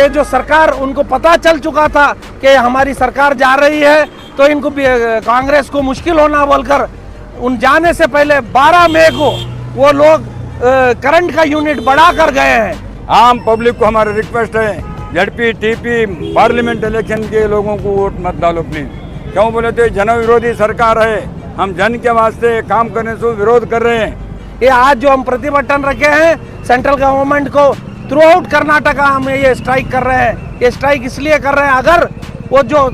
ये जो सरकार, उनको पता चल चुका था कि हमारी सरकार जा रही है तो इनको कांग्रेस को मुश्किल होना बोलकर उन जाने से पहले 12 मई को वो लोग करंट का यूनिट बढ़ा कर गए हैं। आम पब्लिक को हमारा रिक्वेस्ट है, झड़पी टीपी पार्लियामेंट इलेक्शन के लोगों को वोट मत डालो प्लीज। क्यों बोले तो जन विरोधी सरकार है, हम जन के वास्ते काम करने से विरोध कर रहे हैं। ये आज जो हम प्रतिभटन रखे हैं, सेंट्रल गवर्नमेंट को थ्रू आउट कर्नाटका हम ये स्ट्राइक कर रहे हैं। ये स्ट्राइक इसलिए कर रहे हैं, अगर वो जो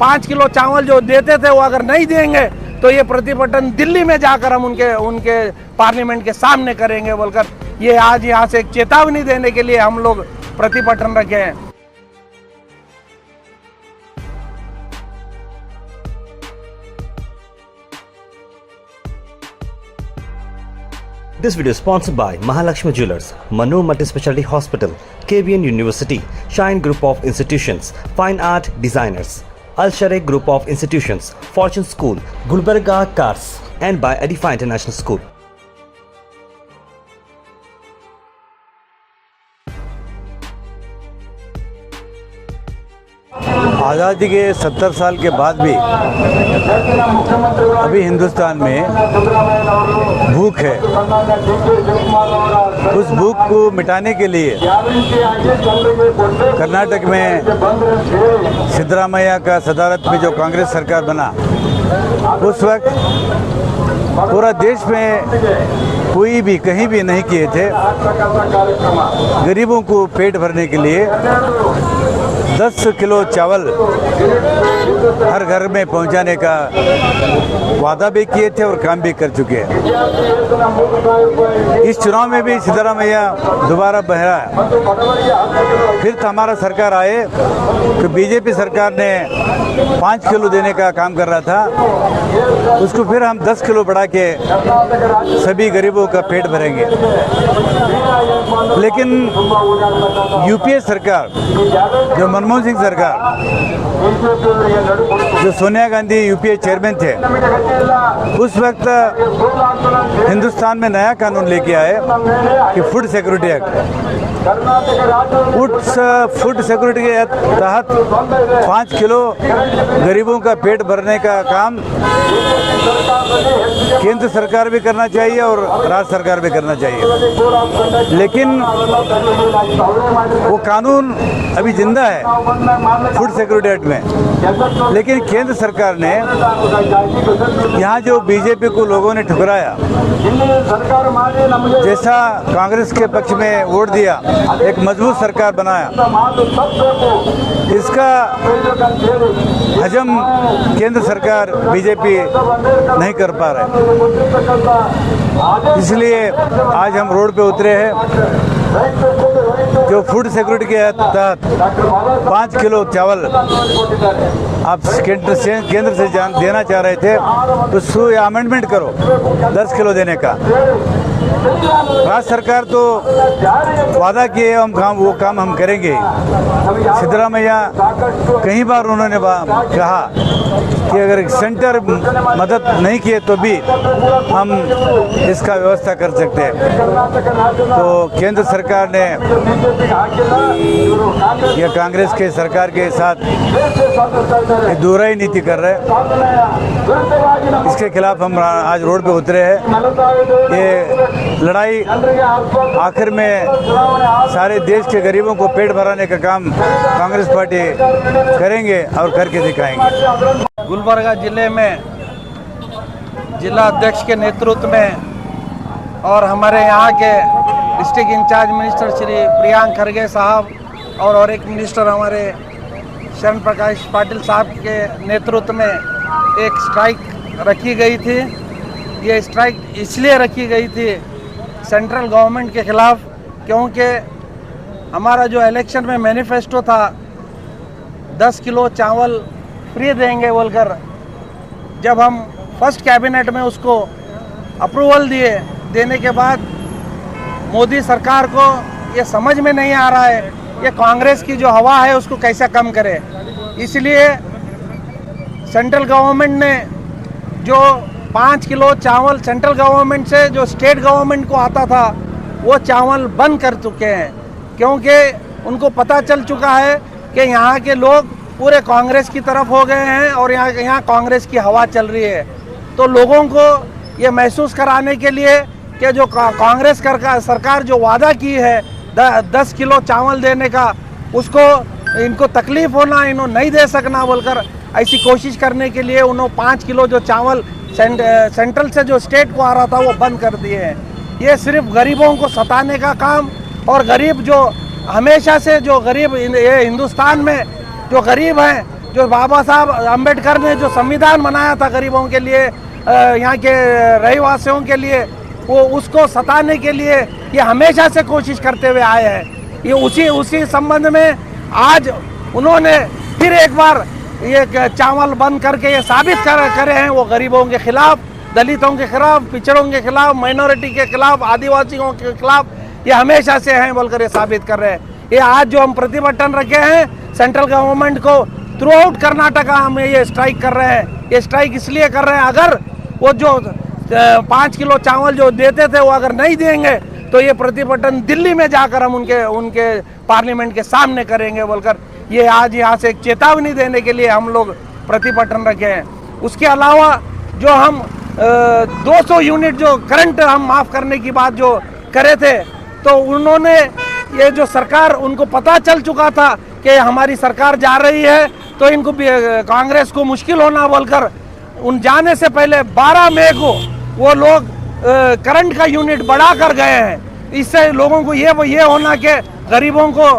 5 किलो चावल जो देते थे वो अगर नहीं देंगे तो ये प्रतिभटन दिल्ली में जाकर हम उनके पार्लियामेंट के सामने करेंगे बोलकर ये आज यहाँ से एक चेतावनी देने के लिए हम लोग प्रतिभटन रखे हैं। This video is sponsored by Mahalakshmi Jewelers, Manu Multispecialty Hospital, KBN University, Shine Group of Institutions, Fine Art Designers, Al Sharekh Group of Institutions, Fortune School, Gulbarga Cars, and by Edify International School. आज़ादी के 70 साल के बाद भी अभी हिंदुस्तान में भूख है। उस भूख को मिटाने के लिए कर्नाटक में सिद्धरामैया का सदारत में जो कांग्रेस सरकार बना, उस वक्त पूरा देश में कोई भी कहीं भी नहीं किए थे। गरीबों को पेट भरने के लिए 10 किलो चावल हर घर में पहुंचाने का वादा भी किए थे और काम भी कर चुके हैं। इस चुनाव में भी सिद्धरामैया दोबारा बहरा, फिर हमारा सरकार आए तो बीजेपी सरकार ने 5 किलो देने का काम कर रहा था, उसको फिर हम 10 किलो बढ़ा के सभी गरीबों का पेट भरेंगे। लेकिन यूपीए सरकार, जो मनमोहन सिंह सरकार, जो सोनिया गांधी यूपीए चेयरमैन थे, उस वक्त हिंदुस्तान में नया कानून लेके आए कि food security act. Food security के तहत 5 किलो गरीबों का पेट भरने का काम केंद्र सरकार भी करना चाहिए और राज्य सरकार भी करना चाहिए। लेकिन वो कानून अभी जिंदा है फूड सिक्योरिटी एक्ट में, लेकिन केंद्र सरकार ने यहाँ जो बीजेपी को लोगों ने ठुकराया, जैसा कांग्रेस के पक्ष में वोट दिया, एक मजबूत सरकार बनाया, इसका हजम केंद्र सरकार बीजेपी नहीं कर पा रहे। इसलिए आज हम रोड पे उतरे हैं। जो फूड सिक्योरिटी के तहत 5 किलो चावल आप केंद्र से देना चाह रहे थे, उसको अमेंडमेंट करो 10 किलो देने का। राज्य सरकार तो वादा किए वो काम हम करेंगे। सिद्धरामैया कई बार उन्होंने कहा कि अगर सेंटर मदद नहीं किए तो भी हम इसका व्यवस्था कर सकते हैं। तो केंद्र सरकार ने या कांग्रेस के सरकार के साथ दोहराई नीति कर रहे हैं। इसके खिलाफ हम आज रोड पे उतरे हैं। ये लड़ाई आखिर में सारे देश के गरीबों को पेट भराने का काम कांग्रेस पार्टी करेंगे और करके दिखाएंगे। गुलबर्गा जिले में जिला अध्यक्ष के नेतृत्व में और हमारे यहाँ के district incharge minister Shri Priyank Kharge साहब और एक मिनिस्टर हमारे शरण प्रकाश पाटिल साहब के नेतृत्व में एक स्ट्राइक रखी गई थी। ये स्ट्राइक इसलिए रखी गई थी सेंट्रल गवर्नमेंट के खिलाफ, क्योंकि हमारा जो इलेक्शन में मैनिफेस्टो था 10 किलो चावल फ्री देंगे बोलकर, जब हम फर्स्ट कैबिनेट में उसको अप्रूवल देने के बाद मोदी सरकार को ये समझ में नहीं आ रहा है ये कांग्रेस की जो हवा है उसको कैसे कम करे। इसलिए सेंट्रल गवर्नमेंट ने जो 5 किलो चावल सेंट्रल गवर्नमेंट से जो स्टेट गवर्नमेंट को आता था वो चावल बंद कर चुके हैं, क्योंकि उनको पता चल चुका है कि यहाँ के लोग पूरे कांग्रेस की तरफ हो गए हैं और यहाँ कांग्रेस की हवा चल रही है। तो लोगों को ये महसूस कराने के लिए कि जो कांग्रेस सरकार जो वादा की है 10 किलो चावल देने का, उसको इनको तकलीफ होना, इन्हों नहीं दे सकना बोलकर ऐसी कोशिश करने के लिए उन्होंने 5 किलो जो चावल सेंट्रल से जो स्टेट को आ रहा था वो बंद कर दिए हैं। ये सिर्फ गरीबों को सताने का काम, और गरीब जो हमेशा से जो गरीब ये हिंदुस्तान में जो गरीब हैं, जो बाबा साहब अम्बेडकर ने जो संविधान बनाया था गरीबों के लिए, यहाँ के रहवासियों के लिए, वो उसको सताने के लिए ये हमेशा से कोशिश करते हुए आए हैं। ये उसी संबंध में आज उन्होंने फिर एक बार ये चावल बंद करके ये साबित करे हैं वो गरीबों के खिलाफ, दलितों के खिलाफ, पिछड़ों के खिलाफ, माइनॉरिटी के खिलाफ, आदिवासियों के खिलाफ ये हमेशा से हैं बोलकर ये साबित कर रहे हैं। ये आज जो हम प्रतिभटन रखे हैं सेंट्रल गवर्नमेंट को थ्रू आउट कर्नाटका हम ये स्ट्राइक कर रहे हैं। ये स्ट्राइक इसलिए कर रहे हैं, अगर वो जो 5 किलो चावल जो देते थे वो अगर नहीं देंगे तो ये प्रतिभटन दिल्ली में जाकर हम उनके पार्लियामेंट के सामने करेंगे बोलकर ये आज यहाँ से एक चेतावनी देने के लिए हम लोग प्रतिभटन रखे हैं। उसके अलावा जो हम 200 यूनिट जो करंट हम माफ़ करने की बात जो करे थे, तो उन्होंने ये जो सरकार, उनको पता चल चुका था कि हमारी सरकार जा रही है तो इनको कांग्रेस को मुश्किल होना बोलकर उन जाने से पहले 12 मई को वो लोग करंट का यूनिट बढ़ा कर गए हैं। इससे लोगों को ये होना कि गरीबों को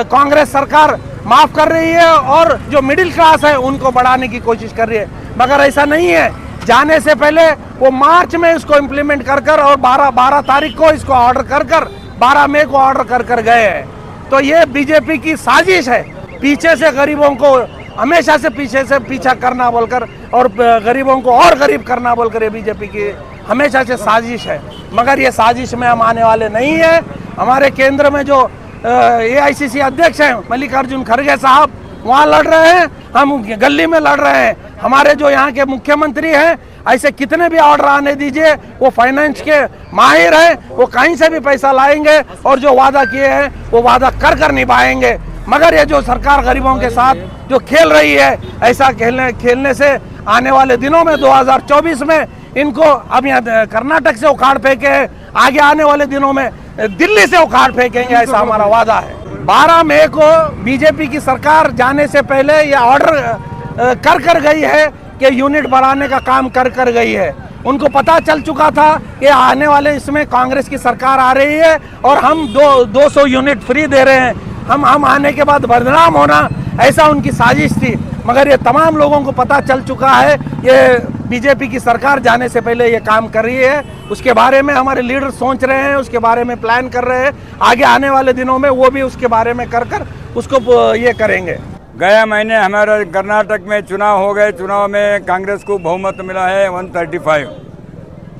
कांग्रेस सरकार माफ़ कर रही है और जो मिडिल क्लास है उनको बढ़ाने की कोशिश कर रही है, मगर ऐसा नहीं है। जाने से पहले वो मार्च में इसको इम्प्लीमेंट कर और 12 तारीख को इसको ऑर्डर कर 12 मई को ऑर्डर कर गए हैं। तो ये बीजेपी की साजिश है, पीछे से गरीबों को हमेशा से पीछा करना बोलकर और गरीबों को और गरीब करना बोलकर ये बीजेपी की हमेशा से साजिश है। मगर ये साजिश में हम आने वाले नहीं है। हमारे केंद्र में जो AICC अध्यक्ष हैं मल्लिकार्जुन खड़गे साहब वहाँ लड़ रहे हैं, हम गली में लड़ रहे हैं। हमारे जो यहाँ के मुख्यमंत्री हैं, ऐसे कितने भी ऑर्डर आने दीजिए, वो फाइनेंस के माहिर हैं, वो कहीं से भी पैसा लाएंगे और जो वादा किए हैं वो वादा कर निभाएंगे। मगर ये जो सरकार गरीबों के साथ जो खेल रही है, ऐसा खेलने से आने वाले दिनों में 2024 में इनको अब यहाँ कर्नाटक से उखाड़ फेंके हैं, आगे आने वाले दिनों में दिल्ली से उखाड़ फेंकेंगे, ऐसा हमारा वादा है। 12 मई को बीजेपी की सरकार जाने से पहले ये ऑर्डर कर गई है कि यूनिट बढ़ाने का काम कर गई है। उनको पता चल चुका था कि आने वाले इसमें कांग्रेस की सरकार आ रही है और हम 200 यूनिट फ्री दे रहे हैं, हम आने के बाद बदनाम होना, ऐसा उनकी साजिश थी। मगर ये तमाम लोगों को पता चल चुका है, ये बीजेपी की सरकार जाने से पहले ये काम कर रही है। उसके बारे में हमारे लीडर सोच रहे हैं, उसके बारे में प्लान कर रहे हैं, आगे आने वाले दिनों में वो भी उसके बारे में कर उसको ये करेंगे। गया महीने हमारे कर्नाटक में चुनाव हो गए, चुनाव में कांग्रेस को बहुमत मिला है 135।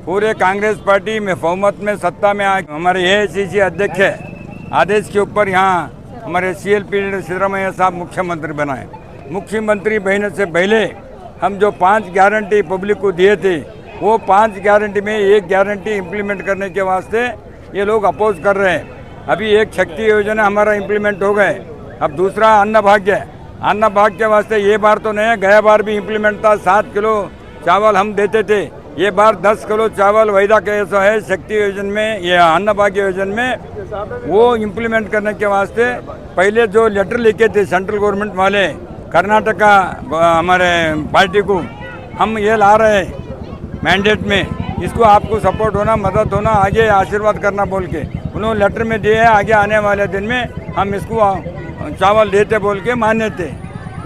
पूरे कांग्रेस पार्टी में बहुमत में सत्ता में हमारे AICC अध्यक्ष है आदेश के ऊपर यहाँ हमारे CLP सिद्धरामैया साहब मुख्यमंत्री बनाए। मुख्यमंत्री बनने से पहले हम जो 5 गारंटी पब्लिक को दिए थे, वो 5 गारंटी में एक गारंटी इम्प्लीमेंट करने के वास्ते ये लोग अपोज कर रहे हैं। अभी एक शक्ति योजना हमारा इम्प्लीमेंट हो गए, अब दूसरा अन्न भाग्य के वास्ते ये बार तो नहीं है, गया बार भी इम्प्लीमेंट था। 7 किलो चावल हम देते थे, ये बार 10 किलो चावल वायदा कैसा है शक्ति योजना में, ये अन्न भाग्य योजना में वो इम्प्लीमेंट करने के वास्ते पहले जो लेटर लिखे थे सेंट्रल गवर्नमेंट वाले कर्नाटक का हमारे पार्टी को, हम ये ला रहे हैं मैंडेट में, इसको आपको सपोर्ट होना, मदद होना, आगे आशीर्वाद करना बोल के उन्होंने लेटर में दिए है। आगे आने वाले दिन में हम इसको चावल देते बोल के माने थे।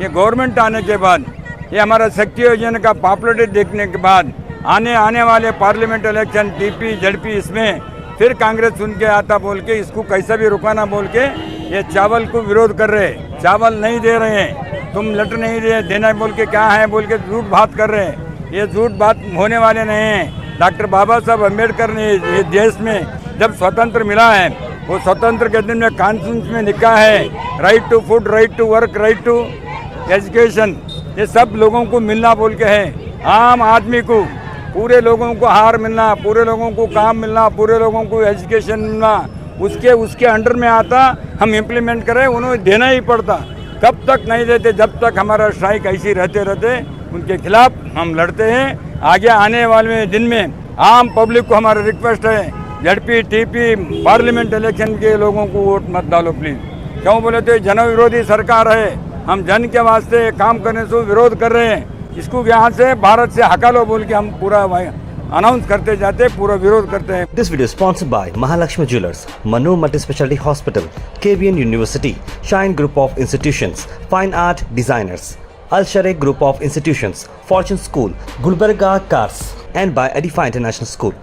ये गवर्नमेंट आने के बाद, ये हमारा शक्ति योजना का पॉपुलरिटी देखने के बाद आने वाले पार्लियामेंट इलेक्शन TP ZP इसमें फिर कांग्रेस सुन के आता बोल के इसको कैसा भी रुकाना बोल के ये चावल को विरोध कर रहे हैं। चावल नहीं दे रहे हैं, तुम लेटर नहीं दे देना बोल के क्या है बोल के झूठ बात कर रहे हैं। ये झूठ बात होने वाले नहीं हैं। डॉक्टर बाबा साहब अम्बेडकर ने ये देश में जब स्वतंत्र मिला है, वो स्वतंत्र के दिन में कॉन्स्टिट्यूशन में लिखा है right to food, right to work, right to education, ये सब लोगों को मिलना बोल के है। आम आदमी को, पूरे लोगों को आहार मिलना, पूरे लोगों को काम मिलना, पूरे लोगों को एजुकेशन मिलना, उसके अंडर में आता, हम इम्प्लीमेंट करें, उन्हें देना ही पड़ता। कब तक नहीं देते, जब तक हमारा स्ट्राइक ऐसी रहते उनके खिलाफ हम लड़ते हैं। आगे आने वाले दिन में आम पब्लिक को हमारा रिक्वेस्ट है, ZP TP पार्लियामेंट इलेक्शन के लोगों को वोट मत डालो प्लीज़। क्यों बोले तो जन विरोधी सरकार है, हम जन के वास्ते काम करने से विरोध कर रहे हैं। इसको यहाँ से भारत से हकालो बोल के हम पूरा अनाउंस करते जाते, पूरा विरोध करते हैं। This video is sponsored by Mahalakshmi Jewelers, Manu Multispecialty Hospital, KBN University, Shine Group of Institutions, Fine Art Designers, Al Sharekh Group of Institutions, Fortune School, Gulbarga Cars, and by Edify International School.